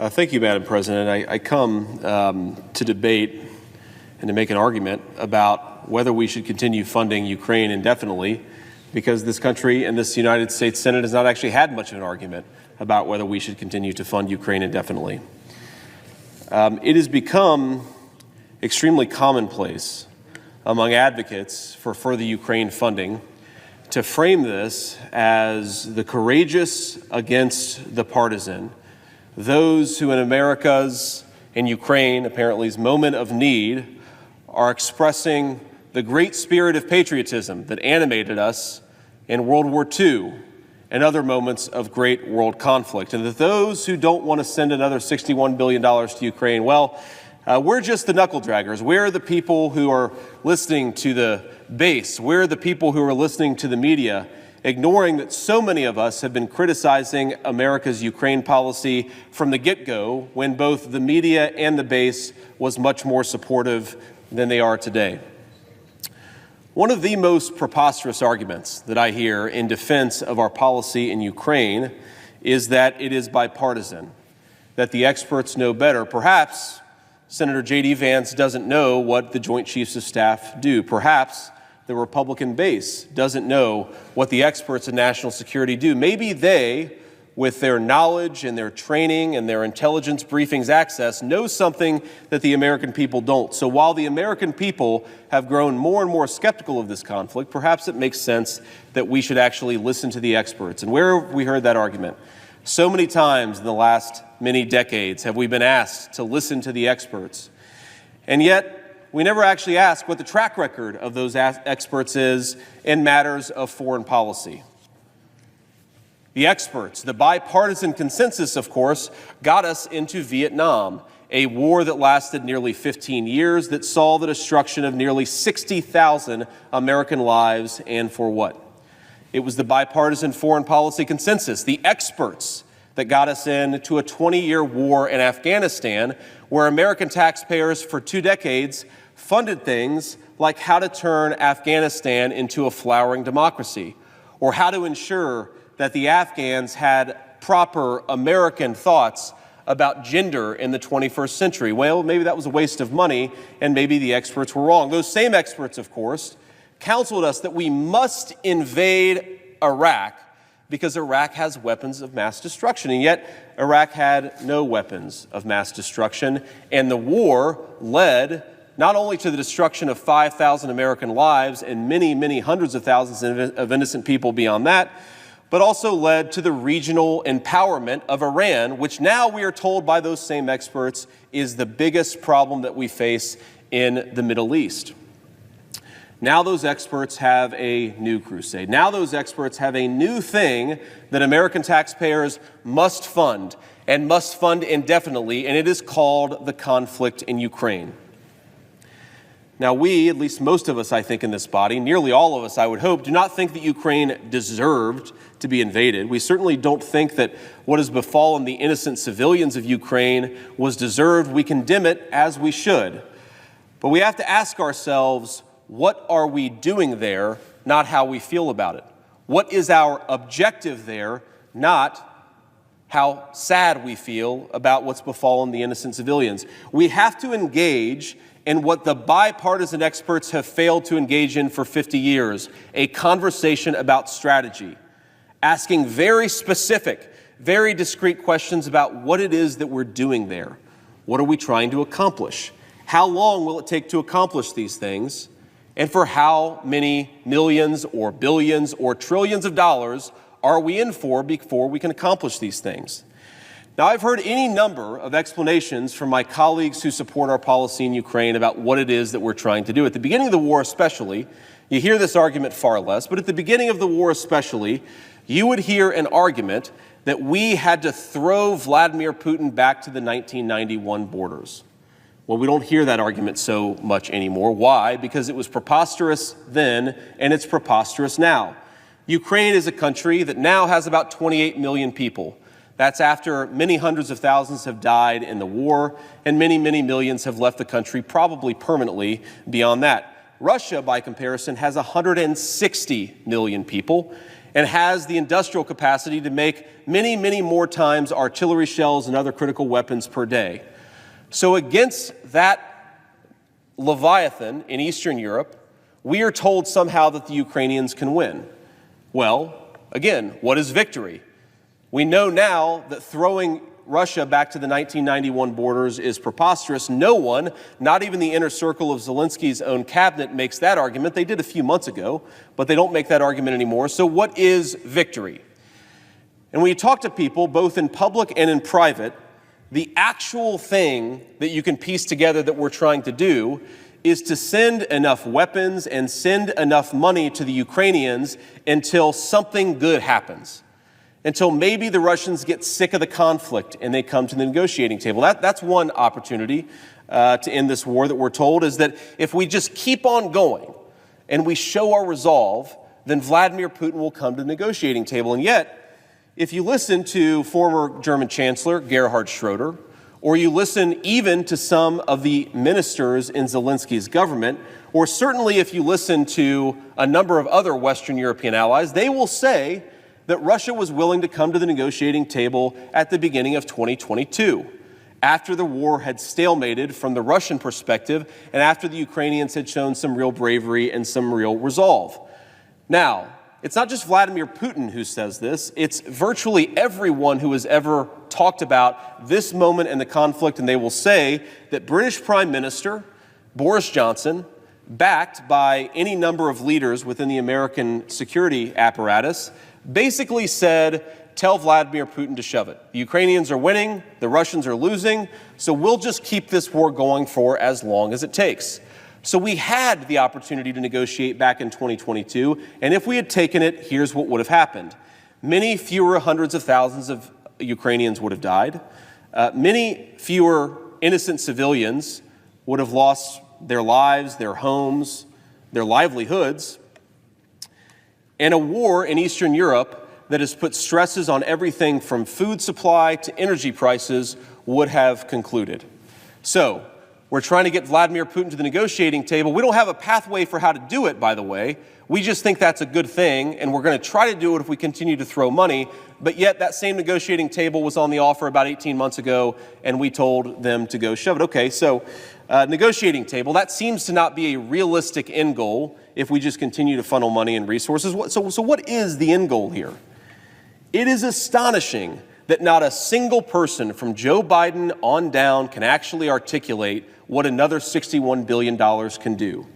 Thank you, Madam President. I come to debate and to make an argument about whether we should continue funding Ukraine indefinitely, because this country and this United States Senate has not actually had much of an argument about whether we should continue to fund Ukraine indefinitely. It has become extremely commonplace among advocates for further Ukraine funding to frame this as the courageous against the partisan, those who in America's, in Ukraine, apparently's moment of need, are expressing the great spirit of patriotism that animated us in World War II and other moments of great world conflict. And that those who don't want to send another $61 billion to Ukraine, well, we're just the knuckle draggers. We're the people who are listening to the base. We're the people who are listening to the media, ignoring that so many of us have been criticizing America's Ukraine policy from the get-go, when both the media and the base was much more supportive than they are today. One of the most preposterous arguments that I hear in defense of our policy in Ukraine is that it is bipartisan, that the experts know better. Perhaps Senator J.D. Vance doesn't know what the Joint Chiefs of Staff do. Perhaps the Republican base doesn't know what the experts in national security do. Maybe they, with their knowledge and their training and their intelligence briefings access, know something that the American people don't. So while the American people have grown more and more skeptical of this conflict, perhaps it makes sense that we should actually listen to the experts. And where have we heard that argument? So many times in the last many decades have we been asked to listen to the experts. And yet, we never actually ask what the track record of those experts is in matters of foreign policy. The experts, the bipartisan consensus, of course, got us into Vietnam, a war that lasted nearly 15 years, that saw the destruction of nearly 60,000 American lives, and for what? It was the bipartisan foreign policy consensus, the experts, that got us into a 20-year war in Afghanistan, where American taxpayers for 2 decades funded things like how to turn Afghanistan into a flowering democracy, or how to ensure that the Afghans had proper American thoughts about gender in the 21st century. Well, maybe that was a waste of money, and maybe the experts were wrong. Those same experts, of course, counseled us that we must invade Iraq because Iraq has weapons of mass destruction, and yet Iraq had no weapons of mass destruction, and the war led not only to the destruction of 5,000 American lives and many, many hundreds of thousands of innocent people beyond that, but also led to the regional empowerment of Iran, which now we are told by those same experts is the biggest problem that we face in the Middle East. Now those experts have a new crusade. Now those experts have a new thing that American taxpayers must fund, and must fund indefinitely, and it is called the conflict in Ukraine. Now we, at least most of us, I think, in this body, nearly all of us, I would hope, do not think that Ukraine deserved to be invaded. We certainly don't think that what has befallen the innocent civilians of Ukraine was deserved. We condemn it as we should. But we have to ask ourselves, what are we doing there, not how we feel about it? What is our objective there, not how sad we feel about what's befallen the innocent civilians? We have to engage in what the bipartisan experts have failed to engage in for 50 years, a conversation about strategy, asking very specific, very discrete questions about what it is that we're doing there. What are we trying to accomplish? How long will it take to accomplish these things? And for how many millions or billions or trillions of dollars are we in for before we can accomplish these things? Now, I've heard any number of explanations from my colleagues who support our policy in Ukraine about what it is that we're trying to do. At the beginning of the war especially, you hear this argument far less, but at the beginning of the war especially, you would hear an argument that we had to throw Vladimir Putin back to the 1991 borders. Well, we don't hear that argument so much anymore. Why? Because it was preposterous then, and it's preposterous now. Ukraine is a country that now has about 28 million people. That's after many hundreds of thousands have died in the war, and many, many millions have left the country, probably permanently beyond that. Russia, by comparison, has 160 million people, and has the industrial capacity to make many, many more times artillery shells and other critical weapons per day. So against that Leviathan in Eastern Europe, we are told somehow that the Ukrainians can win. Well, again, what is victory? We know now that throwing Russia back to the 1991 borders is preposterous. No one, not even the inner circle of Zelensky's own cabinet, makes that argument. They did a few months ago, but they don't make that argument anymore. So what is victory? And when you talk to people, both in public and in private, the actual thing that you can piece together that we're trying to do is to send enough weapons and send enough money to the Ukrainians until something good happens. Until maybe the Russians get sick of the conflict and they come to the negotiating table. That's one opportunity to end this war that we're told, is that if we just keep on going and we show our resolve, then Vladimir Putin will come to the negotiating table. And yet, if you listen to former German Chancellor Gerhard Schroeder, or you listen even to some of the ministers in Zelensky's government, or certainly if you listen to a number of other Western European allies, they will say that Russia was willing to come to the negotiating table at the beginning of 2022, after the war had stalemated from the Russian perspective and after the Ukrainians had shown some real bravery and some real resolve. Now, it's not just Vladimir Putin who says this, it's virtually everyone who has ever talked about this moment in the conflict, and they will say that British Prime Minister Boris Johnson, backed by any number of leaders within the American security apparatus, basically said, tell Vladimir Putin to shove it. The Ukrainians are winning, the Russians are losing, so we'll just keep this war going for as long as it takes. So we had the opportunity to negotiate back in 2022, and if we had taken it, here's what would have happened. Many fewer hundreds of thousands of Ukrainians would have died. Many fewer innocent civilians would have lost their lives, their homes, their livelihoods. And a war in Eastern Europe that has put stresses on everything from food supply to energy prices would have concluded. So, we're trying to get Vladimir Putin to the negotiating table. We don't have a pathway for how to do it, by the way. We just think that's a good thing, and we're going to try to do it if we continue to throw money. But yet, that same negotiating table was on the offer about 18 months ago, and we told them to go shove it. Okay, so negotiating table, that seems to not be a realistic end goal if we just continue to funnel money and resources. So what is the end goal here? It is astonishing that not a single person from Joe Biden on down can actually articulate what another $61 billion can do.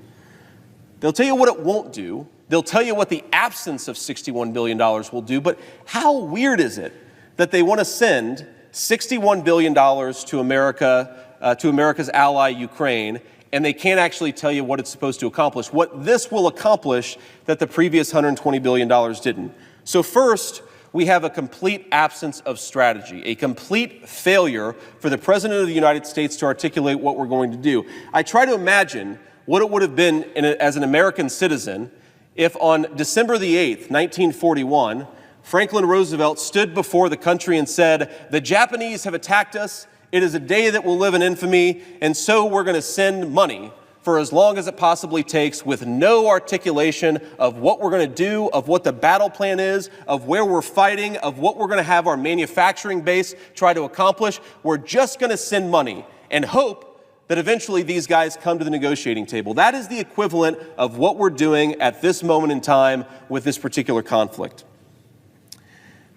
They'll tell you what it won't do. They'll tell you what the absence of $61 billion will do. But how weird is it that they want to send $61 billion to America, to America's ally, Ukraine, and they can't actually tell you what it's supposed to accomplish, what this will accomplish that the previous $120 billion didn't. So first, we have a complete absence of strategy, a complete failure for the President of the United States to articulate what we're going to do. I try to imagine what it would have been as an American citizen if on December the 8th, 1941, Franklin Roosevelt stood before the country and said, the Japanese have attacked us, it is a day that will live in infamy, and so we're going to send money for as long as it possibly takes, with no articulation of what we're going to do, of what the battle plan is, of where we're fighting, of what we're going to have our manufacturing base try to accomplish. We're just going to send money and hope that eventually these guys come to the negotiating table. That is the equivalent of what we're doing at this moment in time with this particular conflict.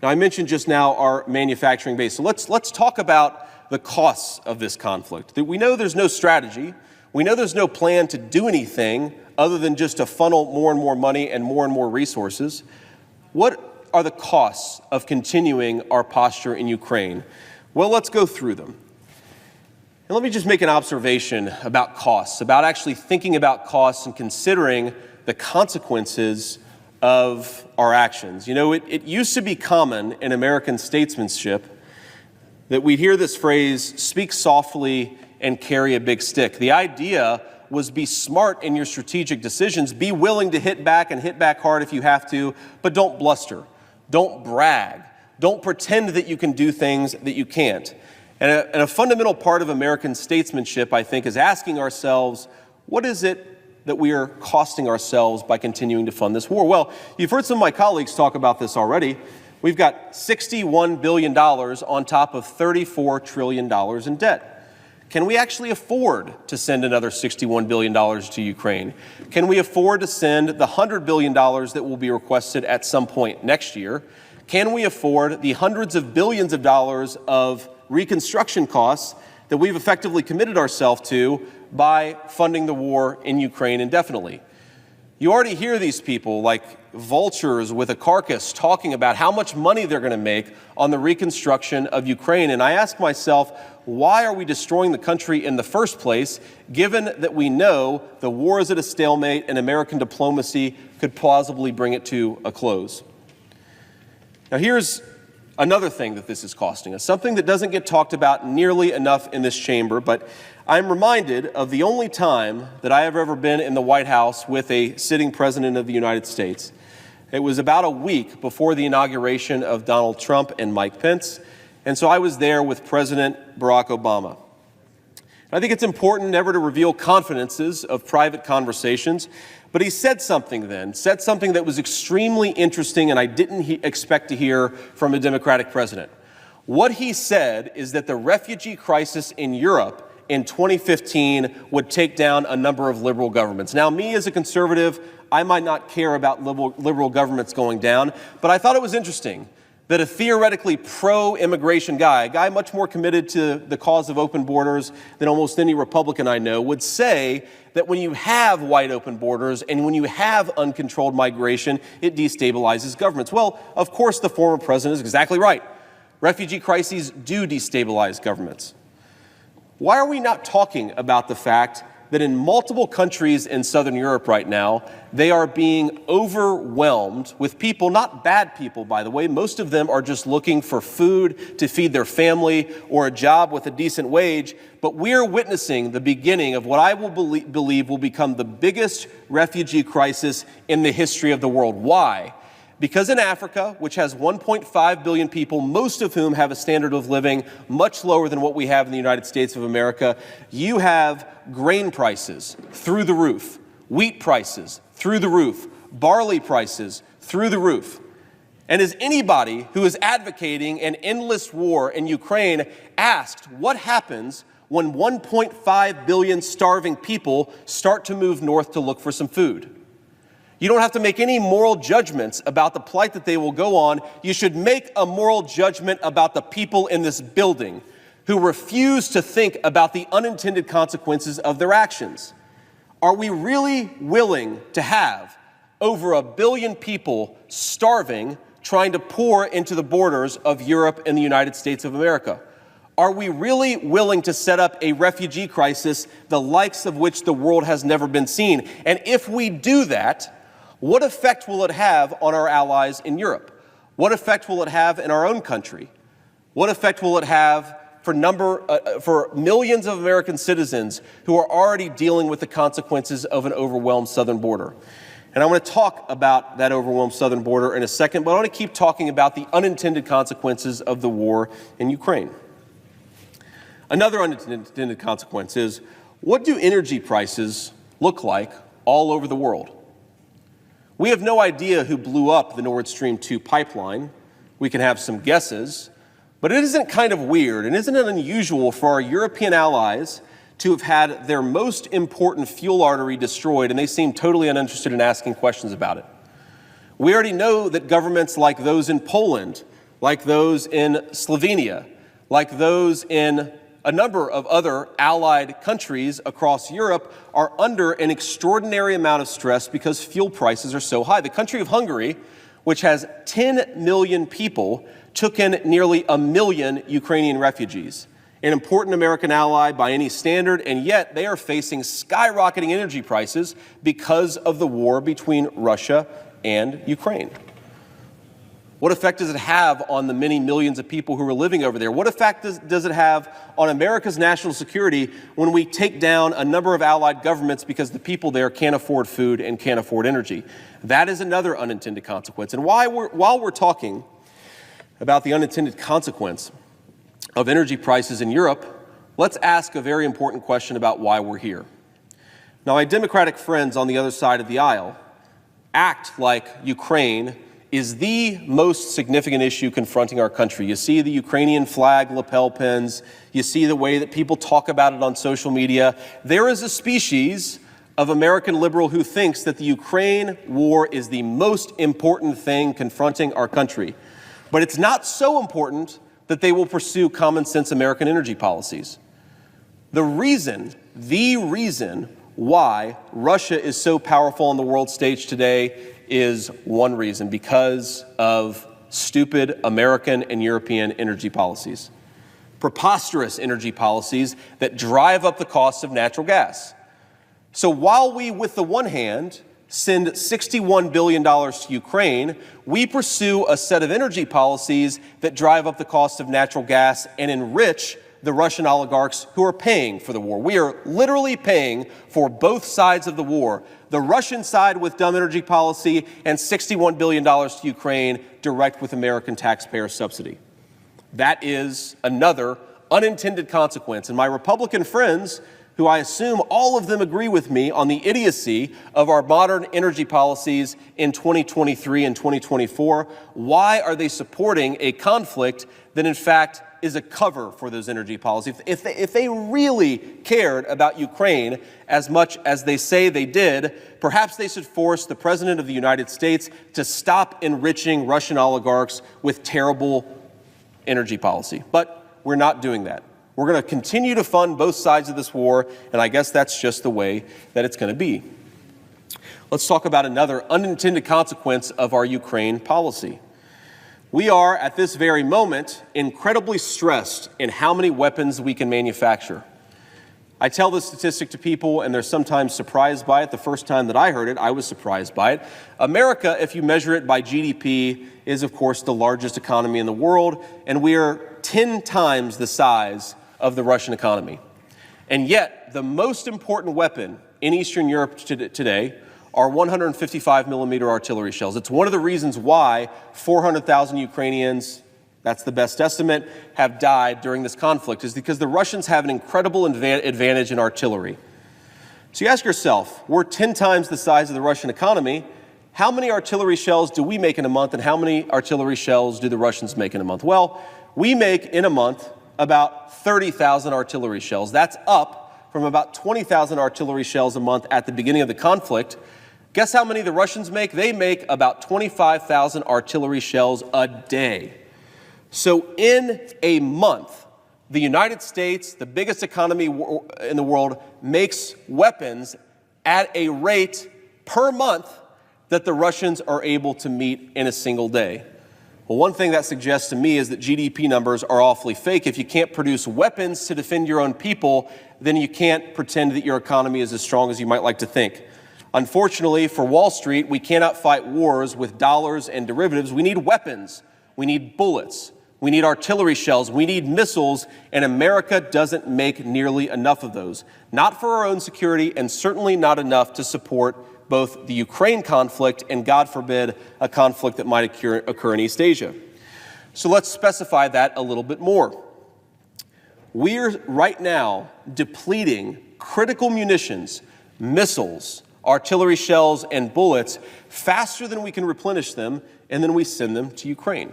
Now, I mentioned just now our manufacturing base. So let's talk about the costs of this conflict. We know there's no strategy. We know there's no plan to do anything other than just to funnel more and more money and more resources. What are the costs of continuing our posture in Ukraine? Well, let's go through them. And let me just make an observation about costs, about actually thinking about costs and considering the consequences of our actions. You know, it used to be common in American statesmanship that we'd hear this phrase, speak softly and carry a big stick. The idea was be smart in your strategic decisions, be willing to hit back and hit back hard if you have to, but don't bluster, don't brag, don't pretend that you can do things that you can't. And a fundamental part of American statesmanship, I think, is asking ourselves, what is it that we are costing ourselves by continuing to fund this war? Well, you've heard some of my colleagues talk about this already. We've got $61 billion on top of $34 trillion in debt. Can we actually afford to send another $61 billion to Ukraine? Can we afford to send the $100 billion that will be requested at some point next year? Can we afford the hundreds of billions of dollars of reconstruction costs that we've effectively committed ourselves to by funding the war in Ukraine indefinitely? You already hear these people like vultures with a carcass talking about how much money they're going to make on the reconstruction of Ukraine. And I ask myself, why are we destroying the country in the first place, given that we know the war is at a stalemate and American diplomacy could plausibly bring it to a close? Now, here's another thing that this is costing us, something that doesn't get talked about nearly enough in this chamber, but I'm reminded of the only time that I have ever been in the White House with a sitting president of the United States. It was about a week before the inauguration of Donald Trump and Mike Pence, and so I was there with President Barack Obama. I think it's important never to reveal confidences of private conversations, but he said something that was extremely interesting and I didn't expect to hear from a Democratic president. What he said is that the refugee crisis in Europe in 2015 would take down a number of liberal governments. Now, me as a conservative, I might not care about liberal governments going down, but I thought it was interesting that a theoretically pro-immigration guy, a guy much more committed to the cause of open borders than almost any Republican I know, would say that when you have wide open borders and when you have uncontrolled migration, it destabilizes governments. Well, of course, the former president is exactly right. Refugee crises do destabilize governments. Why are we not talking about the fact that in multiple countries in Southern Europe right now, they are being overwhelmed with people, not bad people, by the way. Most of them are just looking for food to feed their family or a job with a decent wage. But we're witnessing the beginning of what I will believe will become the biggest refugee crisis in the history of the world. Why? Because in Africa, which has 1.5 billion people, most of whom have a standard of living much lower than what we have in the United States of America, you have grain prices through the roof, wheat prices through the roof, barley prices through the roof. And as anybody who is advocating an endless war in Ukraine asked, what happens when 1.5 billion starving people start to move north to look for some food? You don't have to make any moral judgments about the plight that they will go on. You should make a moral judgment about the people in this building who refuse to think about the unintended consequences of their actions. Are we really willing to have over 1 billion people starving, trying to pour into the borders of Europe and the United States of America? Are we really willing to set up a refugee crisis, the likes of which the world has never been seen? And if we do that, what effect will it have on our allies in Europe? What effect will it have in our own country? What effect will it have for millions of American citizens who are already dealing with the consequences of an overwhelmed southern border? And I want to talk about that overwhelmed southern border in a second, but I want to keep talking about the unintended consequences of the war in Ukraine. Another unintended consequence is, what do energy prices look like all over the world? We have no idea who blew up the Nord Stream 2 pipeline. We can have some guesses, but it isn't kind of weird and isn't it unusual for our European allies to have had their most important fuel artery destroyed, and they seem totally uninterested in asking questions about it. We already know that governments like those in Poland, like those in Slovenia, like those in a number of other allied countries across Europe are under an extraordinary amount of stress because fuel prices are so high. The country of Hungary, which has 10 million people, took in nearly 1 million Ukrainian refugees, an important American ally by any standard, and yet they are facing skyrocketing energy prices because of the war between Russia and Ukraine. What effect does it have on the many millions of people who are living over there? What effect does it have on America's national security when we take down a number of allied governments because the people there can't afford food and can't afford energy? That is another unintended consequence. And while we're talking about the unintended consequence of energy prices in Europe, let's ask a very important question about why we're here. Now, my Democratic friends on the other side of the aisle act like Ukraine is the most significant issue confronting our country. You see the Ukrainian flag lapel pins. You see the way that people talk about it on social media. There is a species of American liberal who thinks that the Ukraine war is the most important thing confronting our country. But it's not so important that they will pursue common sense American energy policies. The reason why Russia is so powerful on the world stage today is one reason: because of stupid American and European energy policies. Preposterous energy policies that drive up the cost of natural gas. So while we, with the one hand, send $61 billion to Ukraine, we pursue a set of energy policies that drive up the cost of natural gas and enrich the Russian oligarchs who are paying for the war. We are literally paying for both sides of the war. The Russian side with dumb energy policy and $61 billion to Ukraine direct with American taxpayer subsidy. That is another unintended consequence. And my Republican friends, who I assume all of them agree with me on the idiocy of our modern energy policies in 2023 and 2024, why are they supporting a conflict that in fact is a cover for those energy policies? If they really cared about Ukraine as much as they say they did, perhaps they should force the President of the United States to stop enriching Russian oligarchs with terrible energy policy. But we're not doing that. We're going to continue to fund both sides of this war, and I guess that's just the way that it's going to be. Let's talk about another unintended consequence of our Ukraine policy. We are, at this very moment, incredibly stressed in how many weapons we can manufacture. I tell this statistic to people, and they're sometimes surprised by it. The first time that I heard it, I was surprised by it. America, if you measure it by GDP, is, of course, the largest economy in the world, and we are 10 times the size of the Russian economy. And yet, the most important weapon in Eastern Europe today are 155 millimeter artillery shells. It's one of the reasons why 400,000 Ukrainians, that's the best estimate, have died during this conflict, is because the Russians have an incredible advantage in artillery. So you ask yourself, we're 10 times the size of the Russian economy. How many artillery shells do we make in a month, and how many artillery shells do the Russians make in a month? Well, we make in a month about 30,000 artillery shells. That's up from about 20,000 artillery shells a month at the beginning of the conflict. Guess how many the Russians make? They make about 25,000 artillery shells a day. So in a month, the United States, the biggest economy in the world, makes weapons at a rate per month that the Russians are able to meet in a single day. Well, one thing that suggests to me is that GDP numbers are awfully fake. If you can't produce weapons to defend your own people, then you can't pretend that your economy is as strong as you might like to think. Unfortunately, for Wall Street, we cannot fight wars with dollars and derivatives. We need weapons. We need bullets. We need artillery shells. We need missiles, and America doesn't make nearly enough of those. Not for our own security, and certainly not enough to support both the Ukraine conflict and, God forbid, a conflict that might occur in East Asia. So let's specify that a little bit more. We're right now depleting critical munitions, missiles, artillery shells, and bullets faster than we can replenish them, and then we send them to Ukraine.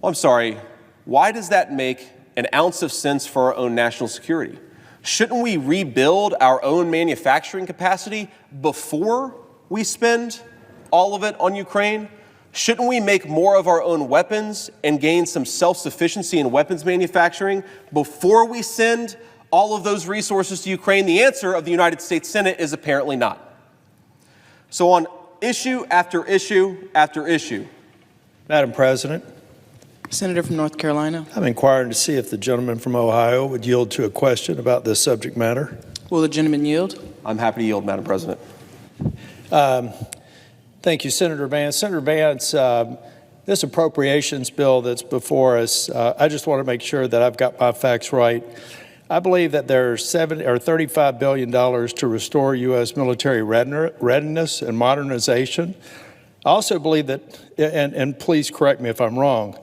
Well, I'm sorry, why does that make an ounce of sense for our own national security? Shouldn't we rebuild our own manufacturing capacity before we spend all of it on Ukraine? Shouldn't we make more of our own weapons and gain some self-sufficiency in weapons manufacturing before we send all of those resources to Ukraine? The answer of the United States Senate is apparently not. So on issue after issue after issue. Madam President, Senator from North Carolina. I'm inquiring to see if the gentleman from Ohio would yield to a question about this subject matter. Will the gentleman yield? I'm happy to yield, Madam President. Thank you, Senator Vance. Senator Vance, this appropriations bill that's before us, I just want to make sure that I've got my facts right. I believe that there's $35 billion to restore U.S. military readiness and modernization. I also believe that, and please correct me if I'm wrong,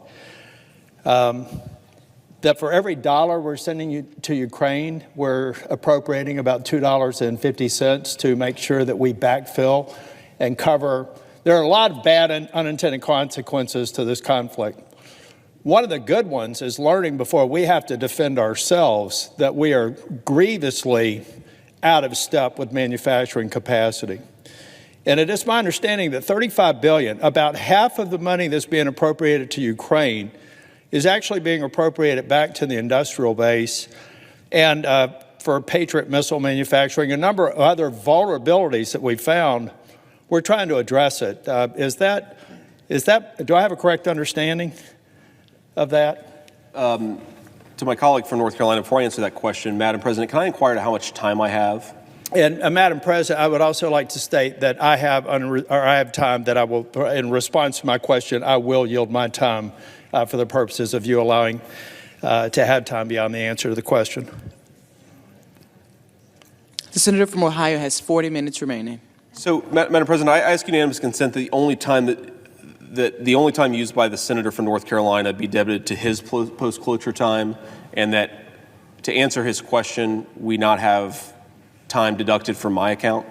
that for every dollar we're sending to Ukraine, we're appropriating about $2.50 to make sure that we backfill and cover. There are a lot of bad and unintended consequences to this conflict. One of the good ones is learning before we have to defend ourselves that we are grievously out of step with manufacturing capacity. And it is my understanding that $35 billion, about half of the money that's being appropriated to Ukraine, is actually being appropriated back to the industrial base and for Patriot missile manufacturing, a number of other vulnerabilities that we found. We're trying to address it. Do I have a correct understanding of that? To my colleague from North Carolina, before I answer that question, Madam President, can I inquire how much time I have? And Madam President, I would also like to state that I have time that I will, in response to my question, I will yield my time for the purposes of you allowing to have time beyond the answer to the question. The senator from Ohio has 40 minutes remaining. So, Madam President, I ask unanimous consent that the only time used by the senator from North Carolina be debited to his post-cloture time, and that to answer his question, we not have time deducted from my account.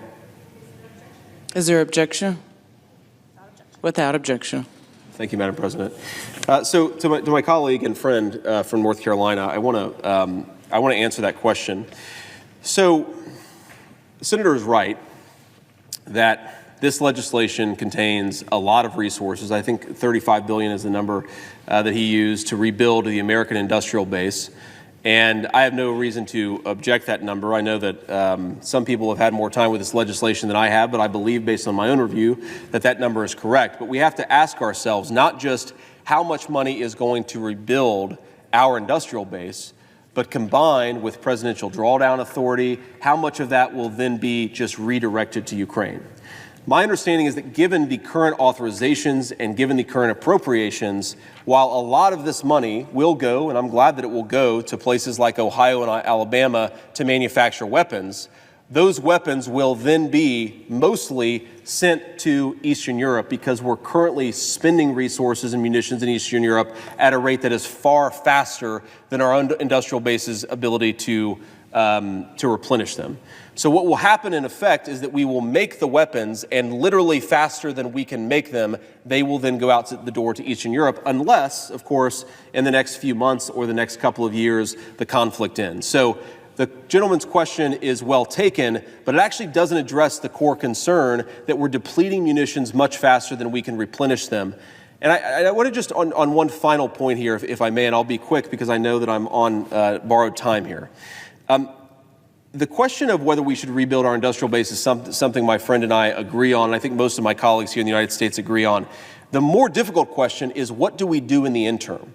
Is there objection? Without objection. Thank you, Madam President. So, to my colleague and friend from North Carolina, I want to answer that question. So, the senator is right that this legislation contains a lot of resources. I think $35 billion is the number that he used to rebuild the American industrial base. And I have no reason to object that number. I know that some people have had more time with this legislation than I have, but I believe, based on my own review, that that number is correct. But we have to ask ourselves not just how much money is going to rebuild our industrial base, but combined with presidential drawdown authority, how much of that will then be just redirected to Ukraine? My understanding is that given the current authorizations and given the current appropriations, while a lot of this money will go, and I'm glad that it will go, to places like Ohio and Alabama to manufacture weapons, those weapons will then be mostly sent to Eastern Europe because we're currently spending resources and munitions in Eastern Europe at a rate that is far faster than our industrial base's ability to replenish them. So what will happen in effect is that we will make the weapons, and literally faster than we can make them, they will then go out the door to Eastern Europe, unless, of course, in the next few months or the next couple of years, the conflict ends. So the gentleman's question is well taken, but it actually doesn't address the core concern that we're depleting munitions much faster than we can replenish them. And I want to just, on one final point here, if I may, and I'll be quick because I know that I'm on borrowed time here. The question of whether we should rebuild our industrial base is something my friend and I agree on, and I think most of my colleagues here in the United States agree on. The more difficult question is, what do we do in the interim?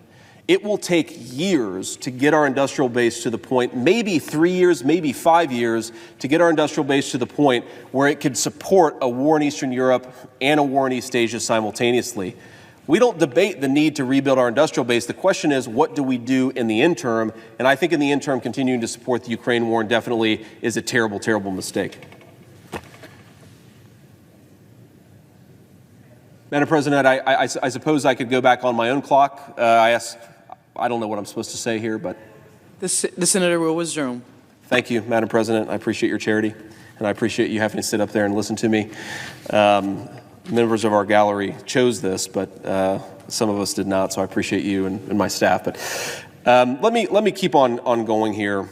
It will take years to get our industrial base to the point, maybe 3 years, maybe 5 years, to get our industrial base to the point where it could support a war in Eastern Europe and a war in East Asia simultaneously. We don't debate the need to rebuild our industrial base. The question is, what do we do in the interim? And I think in the interim, continuing to support the Ukraine war indefinitely is a terrible, terrible mistake. Madam President, I suppose I could go back on my own clock. I don't know what I'm supposed to say here, but... The senator will resume. Thank you, Madam President. I appreciate your charity, and I appreciate you having to sit up there and listen to me. Members of our gallery chose this, but some of us did not, so I appreciate you and my staff. But let me keep on going here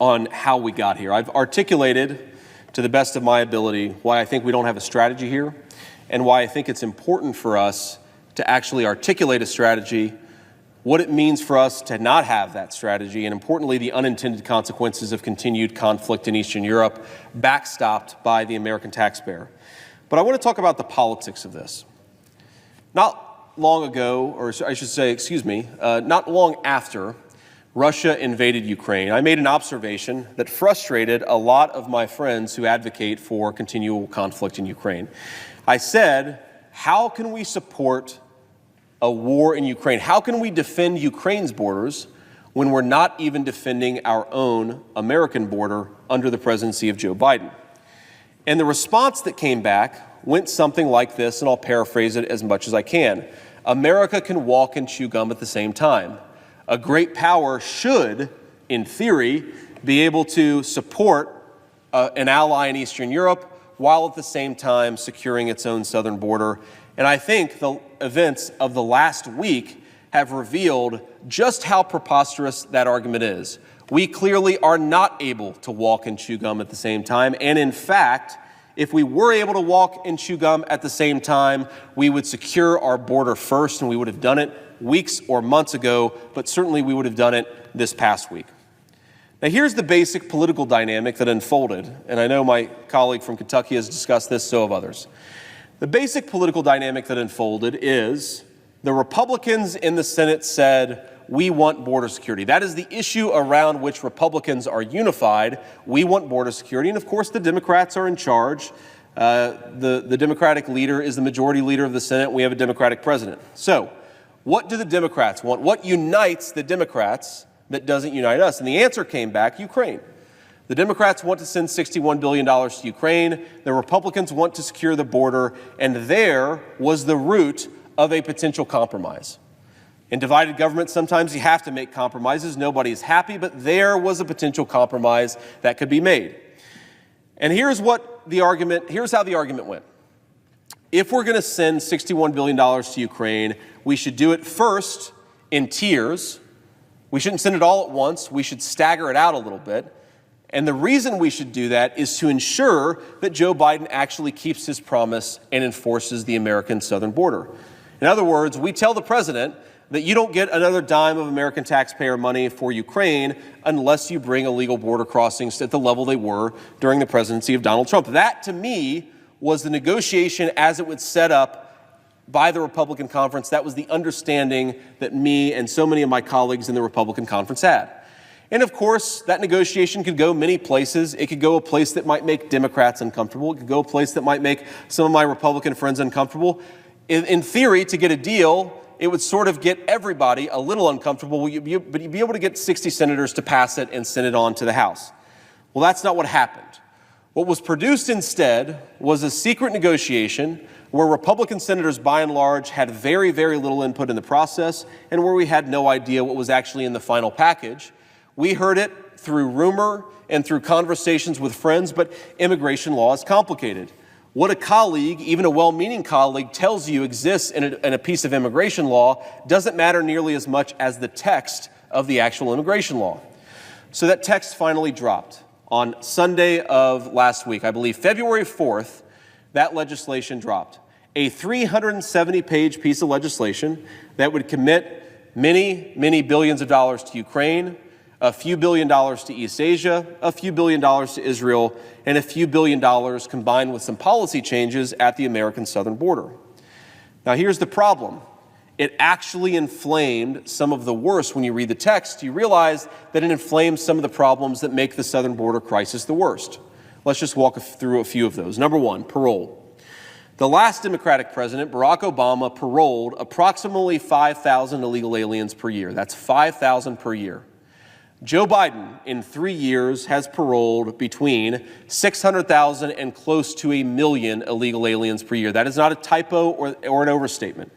on how we got here. I've articulated, to the best of my ability, why I think we don't have a strategy here, and why I think it's important for us to actually articulate a strategy, what it means for us to not have that strategy, and importantly, the unintended consequences of continued conflict in Eastern Europe, backstopped by the American taxpayer. But I want to talk about the politics of this. Not long ago, or I should say, not long after Russia invaded Ukraine, I made an observation that frustrated a lot of my friends who advocate for continual conflict in Ukraine. I said, how can we support a war in Ukraine? How can we defend Ukraine's borders when we're not even defending our own American border under the presidency of Joe Biden? And the response that came back went something like this, and I'll paraphrase it as much as I can. America can walk and chew gum at the same time. A great power should, in theory, be able to support an ally in Eastern Europe while at the same time securing its own southern border. And I think the events of the last week have revealed just how preposterous that argument is. We clearly are not able to walk and chew gum at the same time. And in fact, if we were able to walk and chew gum at the same time, we would secure our border first, and we would have done it weeks or months ago, but certainly we would have done it this past week. Now, here's the basic political dynamic that unfolded, and I know my colleague from Kentucky has discussed this, so have others. The basic political dynamic that unfolded is the Republicans in the Senate said, we want border security. That is the issue around which Republicans are unified. We want border security. And of course, the Democrats are in charge. The Democratic leader is the majority leader of the Senate. We have a Democratic president. So what do the Democrats want? What unites the Democrats that doesn't unite us? And the answer came back, Ukraine. The Democrats want to send $61 billion to Ukraine. The Republicans want to secure the border. And there was the root of a potential compromise. In divided government, sometimes you have to make compromises. Nobody's happy, but there was a potential compromise that could be made. And here's how the argument went. If we're going to send $61 billion to Ukraine, we should do it first in tiers. We shouldn't send it all at once. We should stagger it out a little bit. And the reason we should do that is to ensure that Joe Biden actually keeps his promise and enforces the American southern border. In other words, we tell the president that you don't get another dime of American taxpayer money for Ukraine unless you bring illegal border crossings at the level they were during the presidency of Donald Trump. That, to me, was the negotiation as it was set up by the Republican conference. That was the understanding that me and so many of my colleagues in the Republican conference had. And of course, that negotiation could go many places. It could go a place that might make Democrats uncomfortable. It could go a place that might make some of my Republican friends uncomfortable. In theory, to get a deal, it would sort of get everybody a little uncomfortable, but you'd be able to get 60 senators to pass it and send it on to the House. Well, that's not what happened. What was produced instead was a secret negotiation where Republican senators, by and large, had very, very little input in the process and where we had no idea what was actually in the final package. We heard it through rumor and through conversations with friends, but immigration law is complicated. What a colleague, even a well-meaning colleague, tells you exists in a piece of immigration law doesn't matter nearly as much as the text of the actual immigration law. So that text finally dropped on Sunday of last week. I believe February 4th, that legislation dropped. A 370-page piece of legislation that would commit many, many billions of dollars to Ukraine, a few $billion to East Asia, a few $1 billion to Israel, and a few $1 billion combined with some policy changes at the American southern border. Now, here's the problem. It actually inflamed some of the worst. When you read the text, you realize that it inflames some of the problems that make the southern border crisis the worst. Let's just walk through a few of those. Number one, parole. The last Democratic president, Barack Obama, paroled approximately 5,000 illegal aliens per year. That's 5,000 per year. Joe Biden, in 3 years, has paroled between 600,000 and close to 1 million illegal aliens per year. That is not a typo or an overstatement.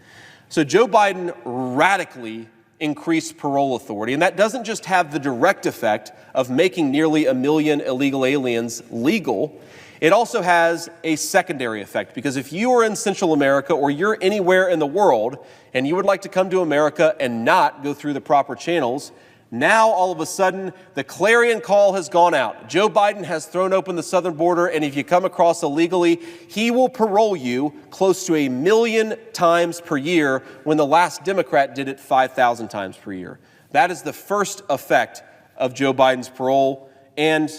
So Joe Biden radically increased parole authority, and that doesn't just have the direct effect of making nearly 1 million illegal aliens legal. It also has a secondary effect, because if you are in Central America or you're anywhere in the world and you would like to come to America and not go through the proper channels, now, all of a sudden, the clarion call has gone out. Joe Biden has thrown open the southern border, and if you come across illegally, he will parole you close to 1 million times per year, when the last Democrat did it 5,000 times per year. That is the first effect of Joe Biden's parole, and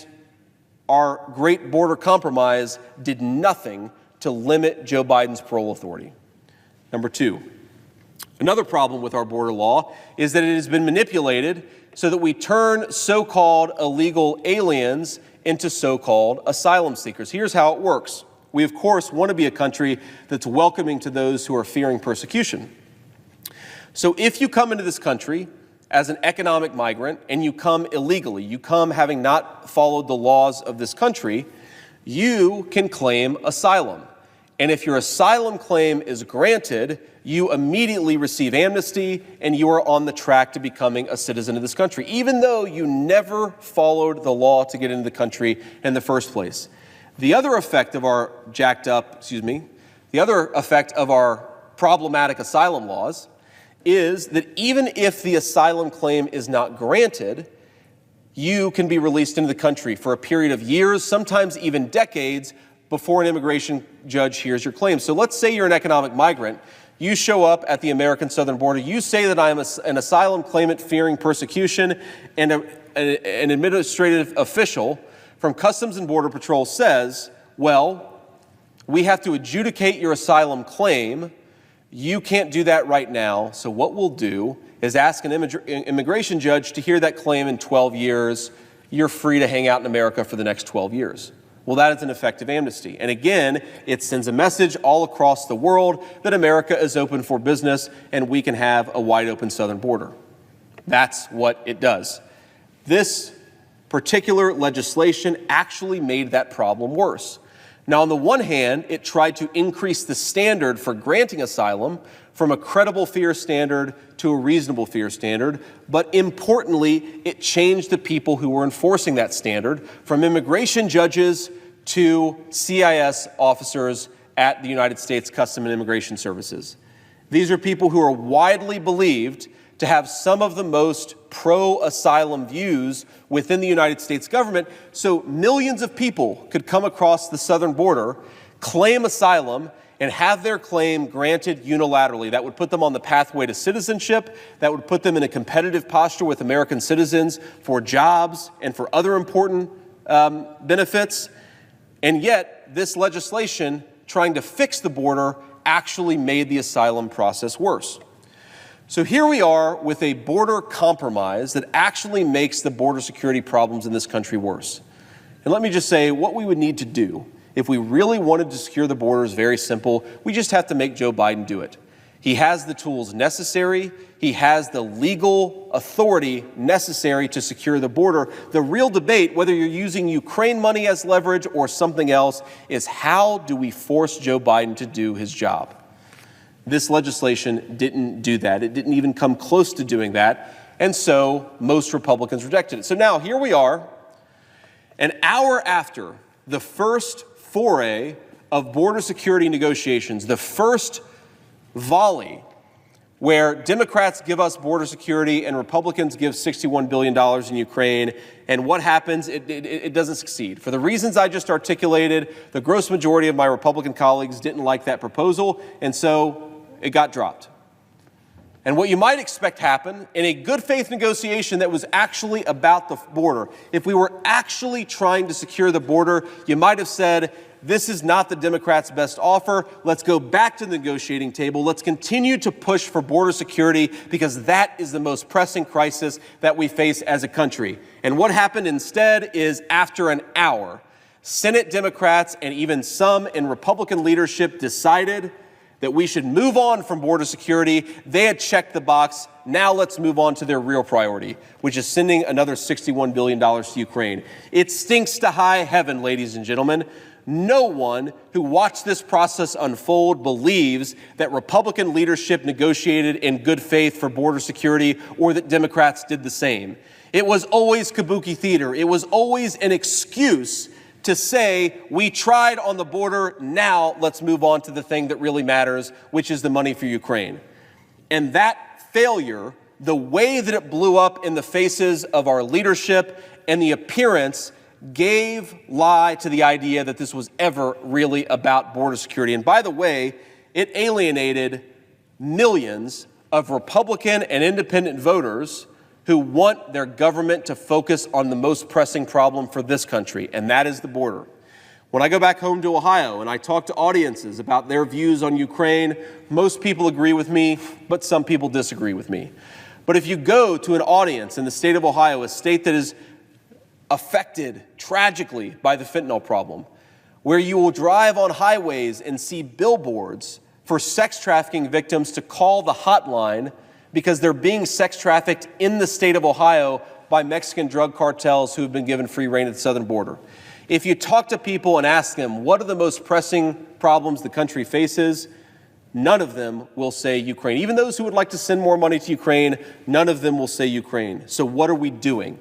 our great border compromise did nothing to limit Joe Biden's parole authority. Number two, another problem with our border law is that it has been manipulated so that we turn so-called illegal aliens into so-called asylum seekers. Here's how it works. We, of course, want to be a country that's welcoming to those who are fearing persecution. So if you come into this country as an economic migrant and you come illegally, you come having not followed the laws of this country, you can claim asylum. And if your asylum claim is granted, you immediately receive amnesty and you are on the track to becoming a citizen of this country, even though you never followed the law to get into the country in the first place. The other effect of our problematic asylum laws is that even if the asylum claim is not granted, you can be released into the country for a period of years, sometimes even decades, before an immigration judge hears your claim. So let's say you're an economic migrant. You show up at the American southern border. You say that I am an asylum claimant fearing persecution, and an administrative official from Customs and Border Patrol says, well, we have to adjudicate your asylum claim. You can't do that right now. So what we'll do is ask an immigration judge to hear that claim in 12 years. You're free to hang out in America for the next 12 years. Well, that is an effective amnesty. And again, it sends a message all across the world that America is open for business and we can have a wide open southern border. That's what it does. This particular legislation actually made that problem worse. Now, on the one hand, it tried to increase the standard for granting asylum from a credible fear standard to a reasonable fear standard, but importantly, it changed the people who were enforcing that standard from immigration judges to CIS officers at the United States Customs and Immigration Services. These are people who are widely believed to have some of the most pro-asylum views within the United States government, so millions of people could come across the southern border, claim asylum, and have their claim granted unilaterally. That would put them on the pathway to citizenship. That would put them in a competitive posture with American citizens for jobs and for other important benefits. And yet, this legislation trying to fix the border actually made the asylum process worse. So here we are with a border compromise that actually makes the border security problems in this country worse. And let me just say, what we would need to do if we really wanted to secure the border is very simple. We just have to make Joe Biden do it. He has the tools necessary. He has the legal authority necessary to secure the border. The real debate, whether you're using Ukraine money as leverage or something else, is how do we force Joe Biden to do his job? This legislation didn't do that. It didn't even come close to doing that. And so most Republicans rejected it. So now here we are, an hour after the first foray of border security negotiations, the first volley where Democrats give us border security and Republicans give $61 billion in Ukraine. And what happens? It doesn't succeed. For the reasons I just articulated, the gross majority of my Republican colleagues didn't like that proposal, and so it got dropped. And what you might expect happen in a good faith negotiation that was actually about the border, if we were actually trying to secure the border, you might have said, this is not the Democrats' best offer. Let's go back to the negotiating table. Let's continue to push for border security because that is the most pressing crisis that we face as a country. And what happened instead is after an hour, Senate Democrats and even some in Republican leadership decided that we should move on from border security. They had checked the box. Now let's move on to their real priority, which is sending another $61 billion to Ukraine. It stinks to high heaven, ladies and gentlemen. No one who watched this process unfold believes that Republican leadership negotiated in good faith for border security or that Democrats did the same. It was always kabuki theater. It was always an excuse to say, we tried on the border, now let's move on to the thing that really matters, which is the money for Ukraine. And that failure, the way that it blew up in the faces of our leadership and the appearance gave lie to the idea that this was ever really about border security. And by the way, it alienated millions of Republican and independent voters who want their government to focus on the most pressing problem for this country, and that is the border. When I go back home to Ohio and I talk to audiences about their views on Ukraine, most people agree with me, but some people disagree with me. But if you go to an audience in the state of Ohio, a state that is affected tragically by the fentanyl problem, where you will drive on highways and see billboards for sex trafficking victims to call the hotline because they're being sex trafficked in the state of Ohio by Mexican drug cartels who have been given free rein at the southern border. If you talk to people and ask them, what are the most pressing problems the country faces? none of them will say Ukraine. Even those who would like to send more money to Ukraine, none of them will say Ukraine. So what are we doing?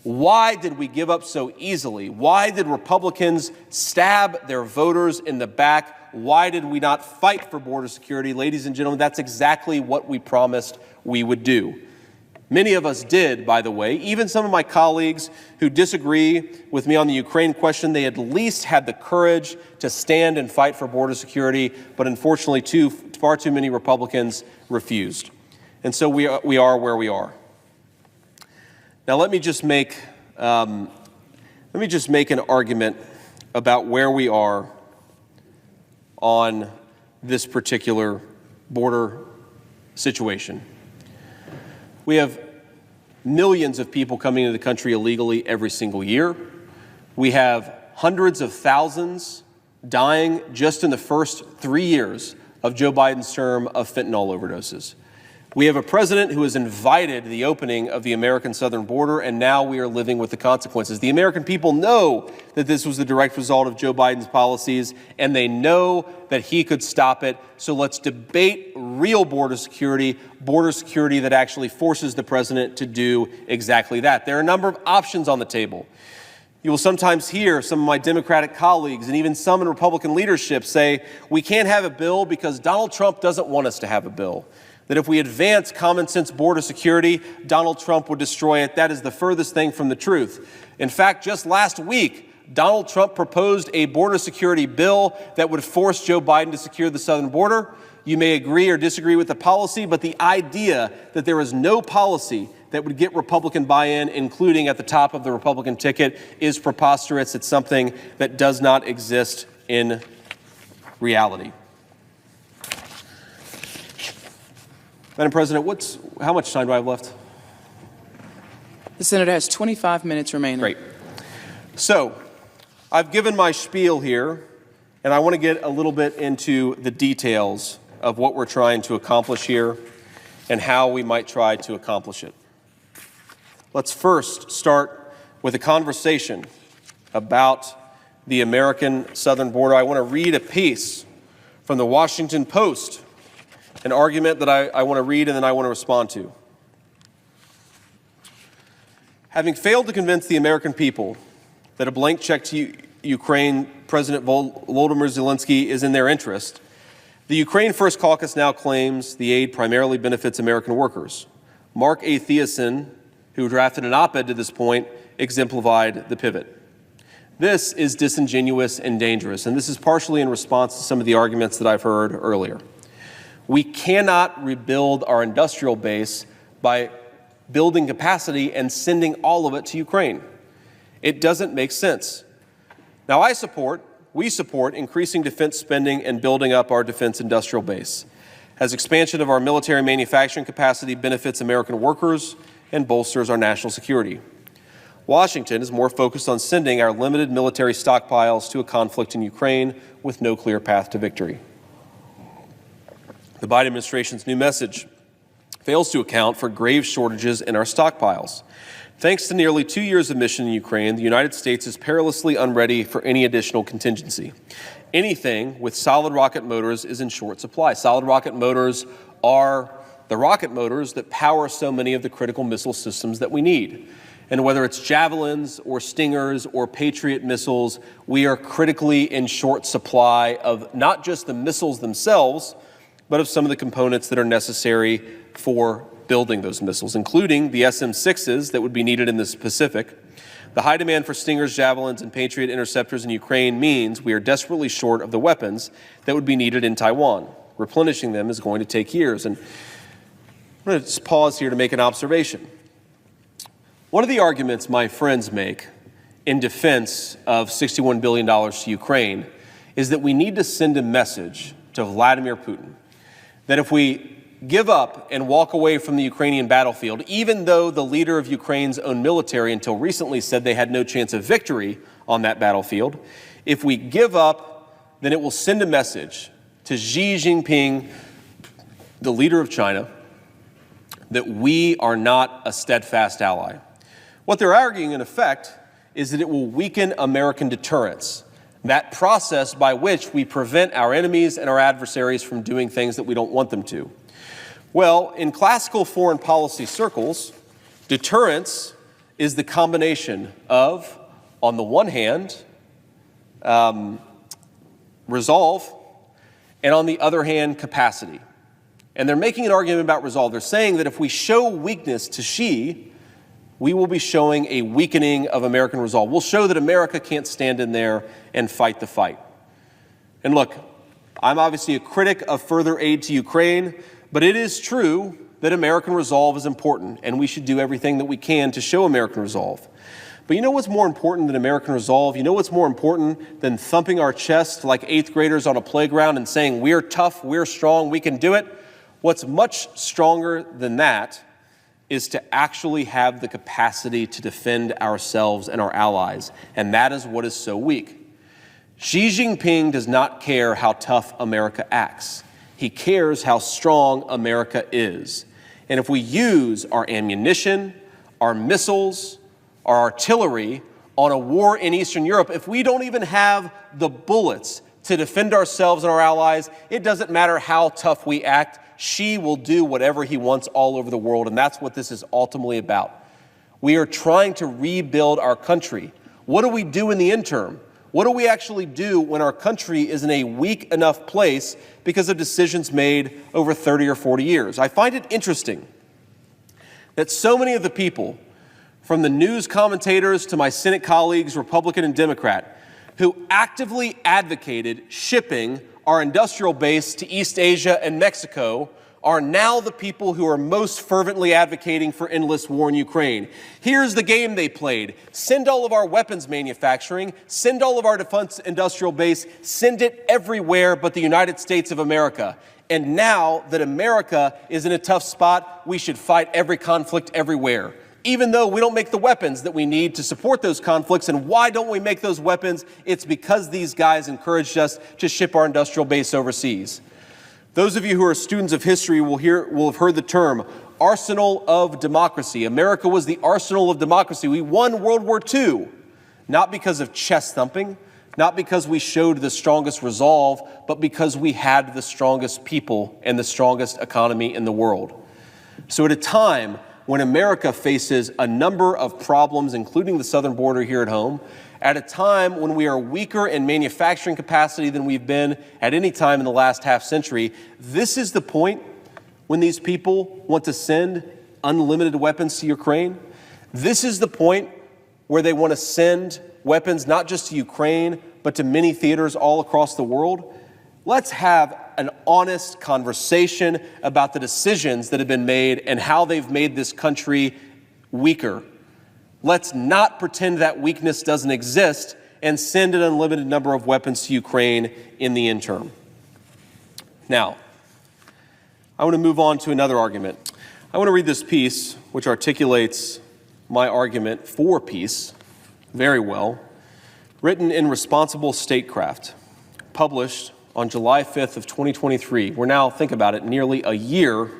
Why did we give up so easily? Why did Republicans stab their voters in the back? Why did we not fight for border security? Ladies and gentlemen, that's exactly what we promised we would do. Many of us did, by the way. Even some of my colleagues who disagree with me on the Ukraine question, they at least had the courage to stand and fight for border security, but unfortunately far too many Republicans refused. And so we are where we are. Now let me just make an argument about where we are on this particular border situation. We have millions of people coming into the country illegally every single year. We have hundreds of thousands dying just in the first 3 years of Joe Biden's term of fentanyl overdoses. We have a president who has invited the opening of the American southern border, and now we are living with the consequences. The American people know that this was the direct result of Joe Biden's policies, and they know that he could stop it. So let's debate real border security that actually forces the president to do exactly that. There are a number of options on the table. You will sometimes hear some of my Democratic colleagues and even some in Republican leadership say, we can't have a bill because Donald Trump doesn't want us to have a bill. That if we advance common sense border security, Donald Trump would destroy it. That is the furthest thing from the truth. In fact, just last week, Donald Trump proposed a border security bill that would force Joe Biden to secure the southern border. You may agree or disagree with the policy, but the idea that there is no policy that would get Republican buy-in, including at the top of the Republican ticket, is preposterous. It's something that does not exist in reality. Madam President, how much time do I have left? The senator has 25 minutes remaining. Great. So, I've given my spiel here, and I want to get a little bit into the details of what we're trying to accomplish here and how we might try to accomplish it. Let's first start with a conversation about the American southern border. I want to read a piece from the Washington Post, an argument that I want to read and then I want to respond to. Having failed to convince the American people that a blank check to Ukraine President Volodymyr Zelensky is in their interest, the Ukraine First Caucus now claims the aid primarily benefits American workers. Mark A. Thiessen, who drafted an op-ed to this point, exemplified the pivot. This is disingenuous and dangerous, and this is partially in response to some of the arguments that I've heard earlier. We cannot rebuild our industrial base by building capacity and sending all of it to Ukraine. It doesn't make sense. Now, we support increasing defense spending and building up our defense industrial base, as expansion of our military manufacturing capacity benefits American workers and bolsters our national security. Washington is more focused on sending our limited military stockpiles to a conflict in Ukraine with no clear path to victory. The Biden administration's new message fails to account for grave shortages in our stockpiles. Thanks to nearly 2 years of mission in Ukraine, the United States is perilously unready for any additional contingency. Anything with solid rocket motors is in short supply. Solid rocket motors are the rocket motors that power so many of the critical missile systems that we need. And whether it's Javelins or Stingers or Patriot missiles, we are critically in short supply of not just the missiles themselves, but of some of the components that are necessary for building those missiles, including the SM-6s that would be needed in the Pacific. The high demand for Stingers, Javelins, and Patriot interceptors in Ukraine means we are desperately short of the weapons that would be needed in Taiwan. Replenishing them is going to take years. And I'm going to just pause here to make an observation. One of the arguments my friends make in defense of $61 billion to Ukraine is that we need to send a message to Vladimir Putin that if we give up and walk away from the Ukrainian battlefield, even though the leader of Ukraine's own military until recently said they had no chance of victory on that battlefield, if we give up, then it will send a message to Xi Jinping, the leader of China, that we are not a steadfast ally. What they're arguing, in effect, is that it will weaken American deterrence. that process by which we prevent our enemies and our adversaries from doing things that we don't want them to. Well, in classical foreign policy circles, deterrence is the combination of, on the one hand, resolve, and on the other hand, capacity. And they're making an argument about resolve. They're saying that if we show weakness to Xi, we will be showing a weakening of American resolve. We'll show that America can't stand in there and fight the fight. And look, I'm obviously a critic of further aid to Ukraine, but it is true that American resolve is important, and we should do everything that we can to show American resolve. But you know what's more important than American resolve? You know what's more important than thumping our chest like 8th graders on a playground and saying, we're tough, we're strong, we can do it? What's much stronger than that is to actually have the capacity to defend ourselves and our allies, and that is what is so weak. Xi Jinping does not care how tough America acts. He cares how strong America is. And if we use our ammunition, our missiles, our artillery on a war in Eastern Europe, if we don't even have the bullets to defend ourselves and our allies, it doesn't matter how tough we act. Xi will do whatever he wants all over the world, and that's what this is ultimately about. We are trying to rebuild our country. What do we do in the interim? What do we actually do when our country is in a weak enough place because of decisions made over 30 or 40 years? I find it interesting that so many of the people, from the news commentators to my Senate colleagues, Republican and Democrat, who actively advocated shipping our industrial base to East Asia and Mexico, are now the people who are most fervently advocating for endless war in Ukraine. Here's the game they played. Send all of our weapons manufacturing, send all of our defense industrial base, send it everywhere but the United States of America. And now that America is in a tough spot, we should fight every conflict everywhere, even though we don't make the weapons that we need to support those conflicts. And why don't we make those weapons? It's because these guys encouraged us to ship our industrial base overseas. Those of you who are students of history will have heard the term arsenal of democracy. America was the arsenal of democracy. We won World War II, not because of chest thumping, not because we showed the strongest resolve, but because we had the strongest people and the strongest economy in the world. So at a time when America faces a number of problems, including the southern border here at home, at a time when we are weaker in manufacturing capacity than we've been at any time in the last half century, this is the point when these people want to send unlimited weapons to Ukraine. This is the point where they want to send weapons not just to Ukraine, but to many theaters all across the world. Let's have an honest conversation about the decisions that have been made and how they've made this country weaker. Let's not pretend that weakness doesn't exist and send an unlimited number of weapons to Ukraine in the interim. Now, I want to move on to another argument. I want to read this piece, which articulates my argument for peace very well, written in Responsible Statecraft, published on July 5th of 2023. We're now, think about it, nearly a year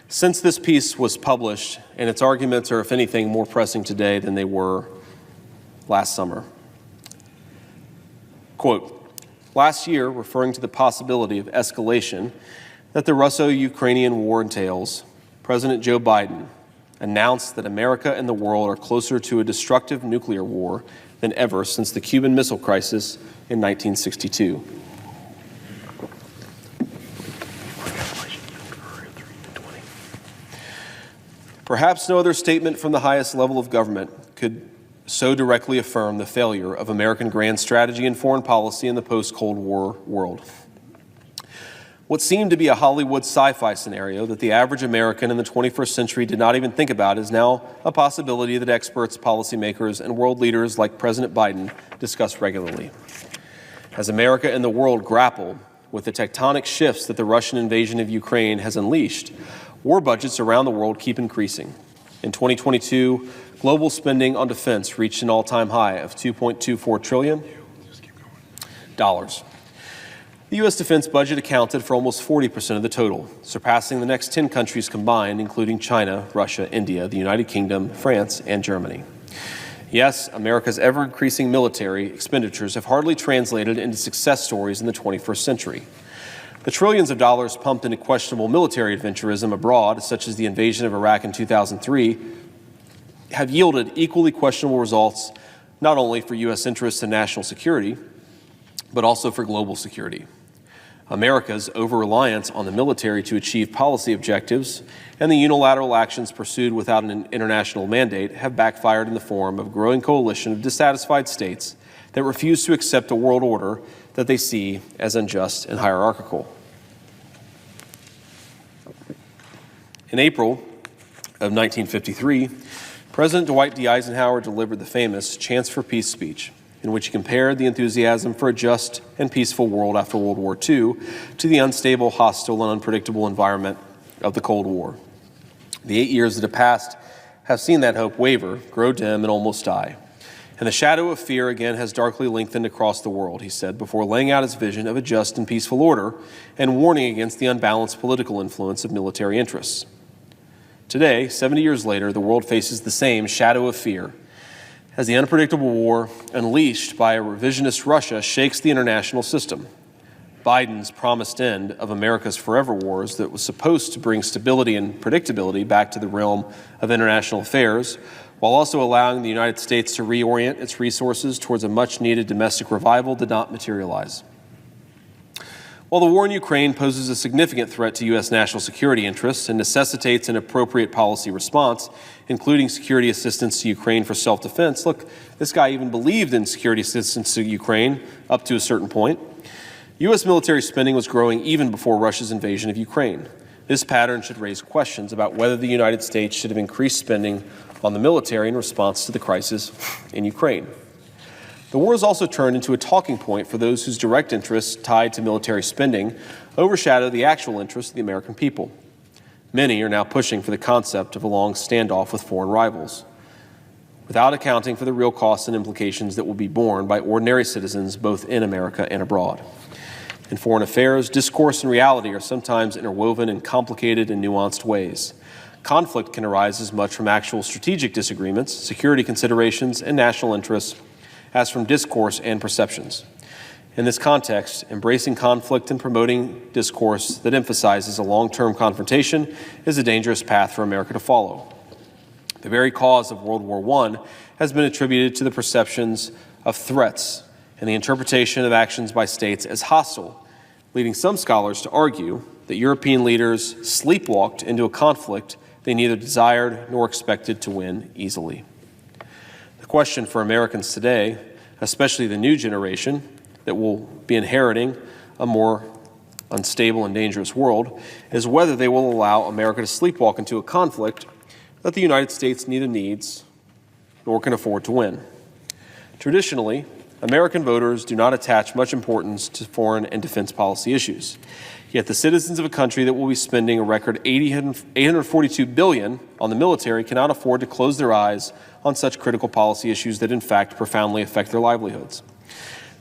since this piece was published, and its arguments are, if anything, more pressing today than they were last summer. Quote, last year, referring to the possibility of escalation that the Russo-Ukrainian war entails, President Joe Biden announced that America and the world are closer to a destructive nuclear war than ever since the Cuban Missile Crisis in 1962. Perhaps no other statement from the highest level of government could so directly affirm the failure of American grand strategy and foreign policy in the post-Cold War world. What seemed to be a Hollywood sci-fi scenario that the average American in the 21st century did not even think about is now a possibility that experts, policymakers, and world leaders like President Biden discuss regularly. As America and the world grapple with the tectonic shifts that the Russian invasion of Ukraine has unleashed, war budgets around the world keep increasing. In 2022, global spending on defense reached an all-time high of $2.24 trillion. The U.S. defense budget accounted for almost 40% of the total, surpassing the next 10 countries combined, including China, Russia, India, the United Kingdom, France, and Germany. Yes, America's ever-increasing military expenditures have hardly translated into success stories in the 21st century. The trillions of dollars pumped into questionable military adventurism abroad, such as the invasion of Iraq in 2003, have yielded equally questionable results not only for U.S. interests and national security, but also for global security. America's over-reliance on the military to achieve policy objectives and the unilateral actions pursued without an international mandate have backfired in the form of a growing coalition of dissatisfied states that refuse to accept a world order that they see as unjust and hierarchical. In April of 1953, President Dwight D. Eisenhower delivered the famous Chance for Peace speech, in which he compared the enthusiasm for a just and peaceful world after World War II to the unstable, hostile, and unpredictable environment of the Cold War. The 8 years that have passed have seen that hope waver, grow dim, and almost die. And the shadow of fear again has darkly lengthened across the world, he said, before laying out his vision of a just and peaceful order and warning against the unbalanced political influence of military interests. Today, 70 years later, the world faces the same shadow of fear as the unpredictable war unleashed by a revisionist Russia shakes the international system. Biden's promised end of America's forever wars that was supposed to bring stability and predictability back to the realm of international affairs, while also allowing the United States to reorient its resources towards a much-needed domestic revival, did not materialize. While the war in Ukraine poses a significant threat to U.S. national security interests and necessitates an appropriate policy response, including security assistance to Ukraine for self-defense, look, this guy even believed in security assistance to Ukraine up to a certain point. U.S. military spending was growing even before Russia's invasion of Ukraine. This pattern should raise questions about whether the United States should have increased spending on the military in response to the crisis in Ukraine. The war has also turned into a talking point for those whose direct interests tied to military spending overshadow the actual interests of the American people. Many are now pushing for the concept of a long standoff with foreign rivals, without accounting for the real costs and implications that will be borne by ordinary citizens both in America and abroad. In foreign affairs, discourse and reality are sometimes interwoven in complicated and nuanced ways. Conflict can arise as much from actual strategic disagreements, security considerations, and national interests as from discourse and perceptions. In this context, embracing conflict and promoting discourse that emphasizes a long-term confrontation is a dangerous path for America to follow. The very cause of World War I has been attributed to the perceptions of threats and the interpretation of actions by states as hostile, leading some scholars to argue that European leaders sleepwalked into a conflict they neither desired nor expected to win easily. The question for Americans today, especially the new generation that will be inheriting a more unstable and dangerous world, is whether they will allow America to sleepwalk into a conflict that the United States neither needs nor can afford to win. Traditionally, American voters do not attach much importance to foreign and defense policy issues. Yet the citizens of a country that will be spending a record $842 billion on the military cannot afford to close their eyes on such critical policy issues that in fact profoundly affect their livelihoods.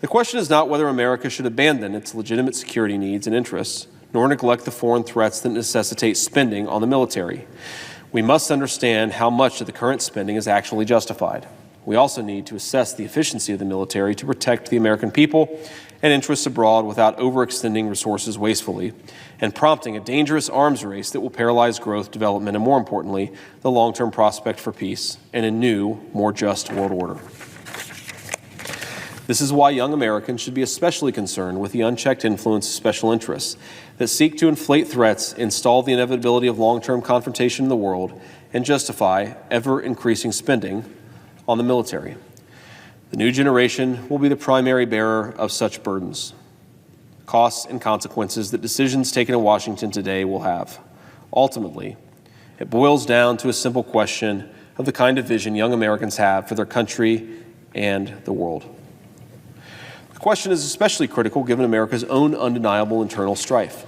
The question is not whether America should abandon its legitimate security needs and interests, nor neglect the foreign threats that necessitate spending on the military. We must understand how much of the current spending is actually justified. We also need to assess the efficiency of the military to protect the American people and interests abroad without overextending resources wastefully and prompting a dangerous arms race that will paralyze growth, development, and more importantly, the long-term prospect for peace and a new, more just world order. This is why young Americans should be especially concerned with the unchecked influence of special interests that seek to inflate threats, install the inevitability of long-term confrontation in the world, and justify ever-increasing spending on the military. The new generation will be the primary bearer of such burdens, costs, and consequences that decisions taken in Washington today will have. Ultimately, it boils down to a simple question of the kind of vision young Americans have for their country and the world. The question is especially critical given America's own undeniable internal strife.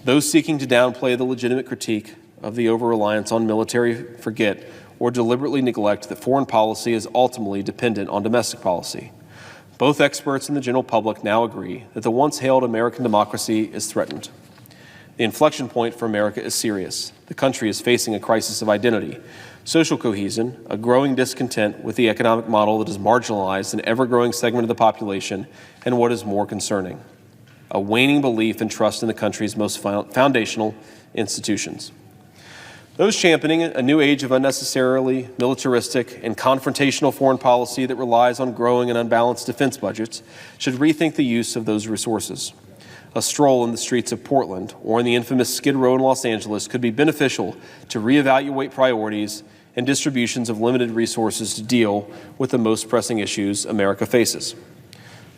Those seeking to downplay the legitimate critique of the over-reliance on military forget or deliberately neglect that foreign policy is ultimately dependent on domestic policy. Both experts and the general public now agree that the once-hailed American democracy is threatened. The inflection point for America is serious. The country is facing a crisis of identity, social cohesion, a growing discontent with the economic model that has marginalized an ever-growing segment of the population, and what is more concerning, a waning belief and trust in the country's most foundational institutions. Those championing a new age of unnecessarily militaristic and confrontational foreign policy that relies on growing and unbalanced defense budgets should rethink the use of those resources. A stroll in the streets of Portland or in the infamous Skid Row in Los Angeles could be beneficial to reevaluate priorities and distributions of limited resources to deal with the most pressing issues America faces.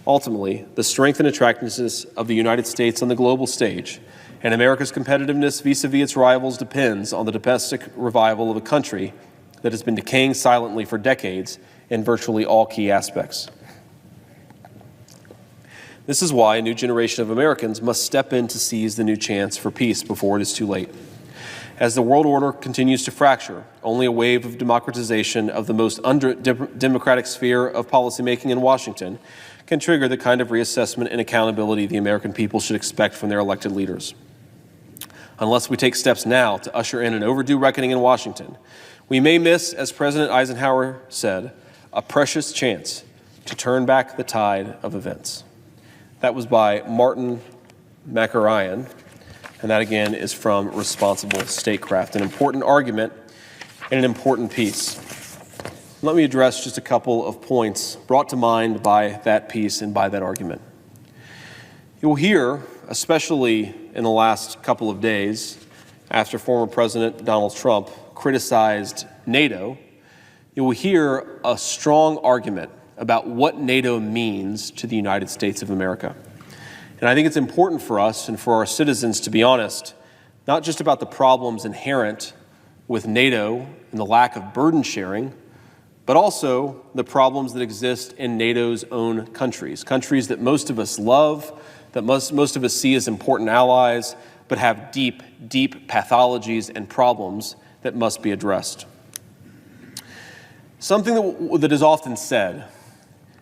Ultimately, the strength and attractiveness of the United States on the global stage and America's competitiveness vis-a-vis its rivals depends on the domestic revival of a country that has been decaying silently for decades in virtually all key aspects. This is why a new generation of Americans must step in to seize the new chance for peace before it is too late. As the world order continues to fracture, only a wave of democratization of the most undemocratic sphere of policymaking in Washington can trigger the kind of reassessment and accountability the American people should expect from their elected leaders. Unless we take steps now to usher in an overdue reckoning in Washington, we may miss, as President Eisenhower said, a precious chance to turn back the tide of events. That was by Martin McEryan, and that again is from Responsible Statecraft, an important argument and an important piece. Let me address just a couple of points brought to mind by that piece and by that argument. You'll hear, especially in the last couple of days, after former President Donald Trump criticized NATO, you will hear a strong argument about what NATO means to the United States of America. And I think it's important for us and for our citizens to be honest, not just about the problems inherent with NATO and the lack of burden sharing, but also the problems that exist in NATO's own countries, countries that most of us love, that most of us see as important allies, but have deep, deep pathologies and problems that must be addressed. Something that is often said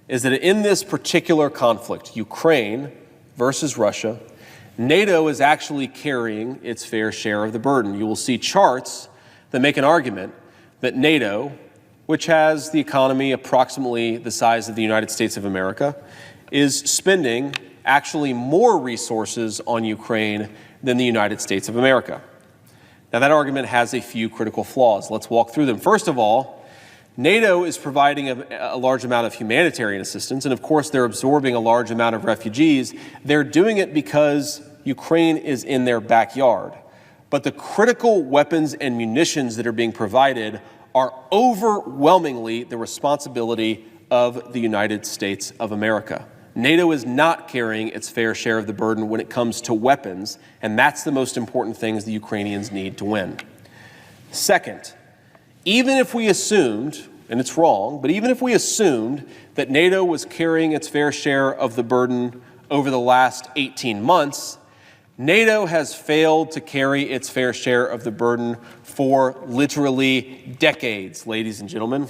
is that in this particular conflict, Ukraine versus Russia, NATO is actually carrying its fair share of the burden. You will see charts that make an argument that NATO, which has the economy approximately the size of the United States of America, is spending actually more resources on Ukraine than the United States of America. Now, that argument has a few critical flaws. Let's walk through them. First of all, NATO is providing a large amount of humanitarian assistance, and of course they're absorbing a large amount of refugees. They're doing it because Ukraine is in their backyard. But the critical weapons and munitions that are being provided are overwhelmingly the responsibility of the United States of America. NATO is not carrying its fair share of the burden when it comes to weapons, and that's the most important things the Ukrainians need to win. Second, even if we assumed, and it's wrong, but even if we assumed that NATO was carrying its fair share of the burden over the last 18 months, NATO has failed to carry its fair share of the burden for literally decades, ladies and gentlemen.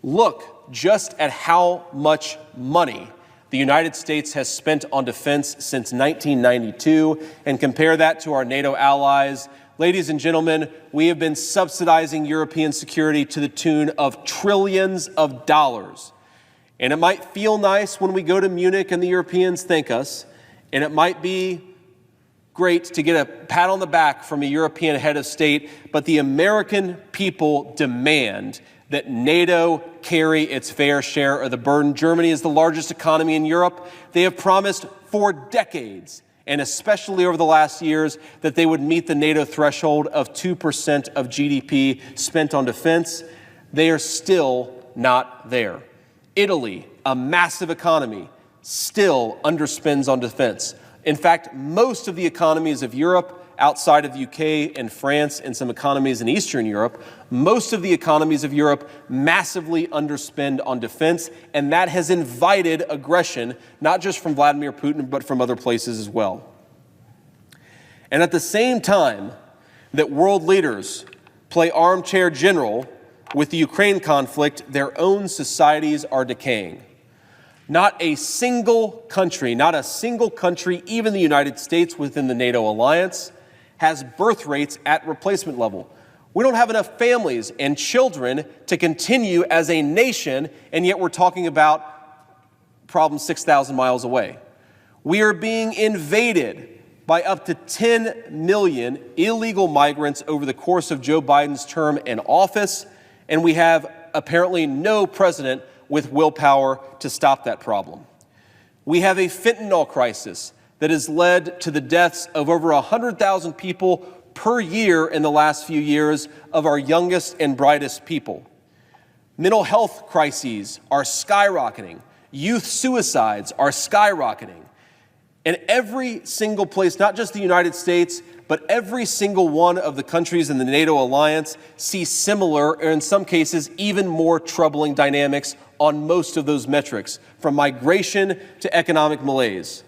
Look just at how much money the United States has spent on defense since 1992 and compare that to our NATO allies. Ladies and gentlemen, we have been subsidizing European security to the tune of trillions of dollars. And it might feel nice when we go to Munich and the Europeans thank us, and it might be great to get a pat on the back from a European head of state, but the American people demand that NATO carry its fair share of the burden. Germany is the largest economy in Europe. They have promised for decades, and especially over the last years, that they would meet the NATO threshold of 2% of GDP spent on defense. They are still not there. Italy, a massive economy, still underspends on defense. In fact, most of the economies of Europe, outside of the UK and France and some economies in Eastern Europe, most of the economies of Europe massively underspend on defense, and that has invited aggression, not just from Vladimir Putin, but from other places as well. And at the same time that world leaders play armchair general with the Ukraine conflict, their own societies are decaying. Not a single country, even the United States within the NATO alliance, has birth rates at replacement level. We don't have enough families and children to continue as a nation, and yet we're talking about problems 6,000 miles away. We are being invaded by up to 10 million illegal migrants over the course of Joe Biden's term in office, and we have apparently no president with willpower to stop that problem. We have a fentanyl crisis that has led to the deaths of over 100,000 people per year in the last few years of our youngest and brightest people. Mental health crises are skyrocketing. Youth suicides are skyrocketing. And every single place, not just the United States, but every single one of the countries in the NATO alliance see similar, or in some cases, even more troubling dynamics on most of those metrics, from migration to economic malaise.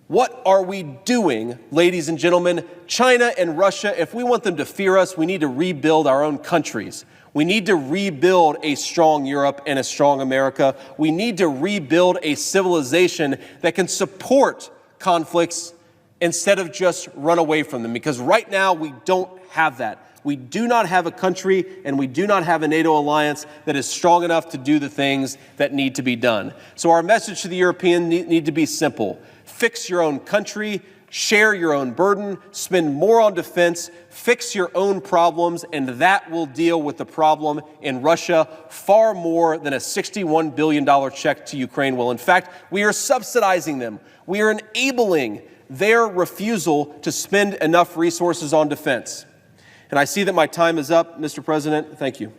What are we doing, ladies and gentlemen? China and Russia, if we want them to fear us, we need to rebuild our own countries. We need to rebuild a strong Europe and a strong America. We need to rebuild a civilization that can support conflicts instead of just run away from them, because right now we don't have that. We do not have a country and we do not have a NATO alliance that is strong enough to do the things that need to be done. So our message to the Europeans need to be simple. Fix your own country, share your own burden, spend more on defense, fix your own problems, and that will deal with the problem in Russia far more than a $61 billion check to Ukraine will. In fact, we are subsidizing them. We are enabling their refusal to spend enough resources on defense. And I see that my time is up, Mr. President. Thank you.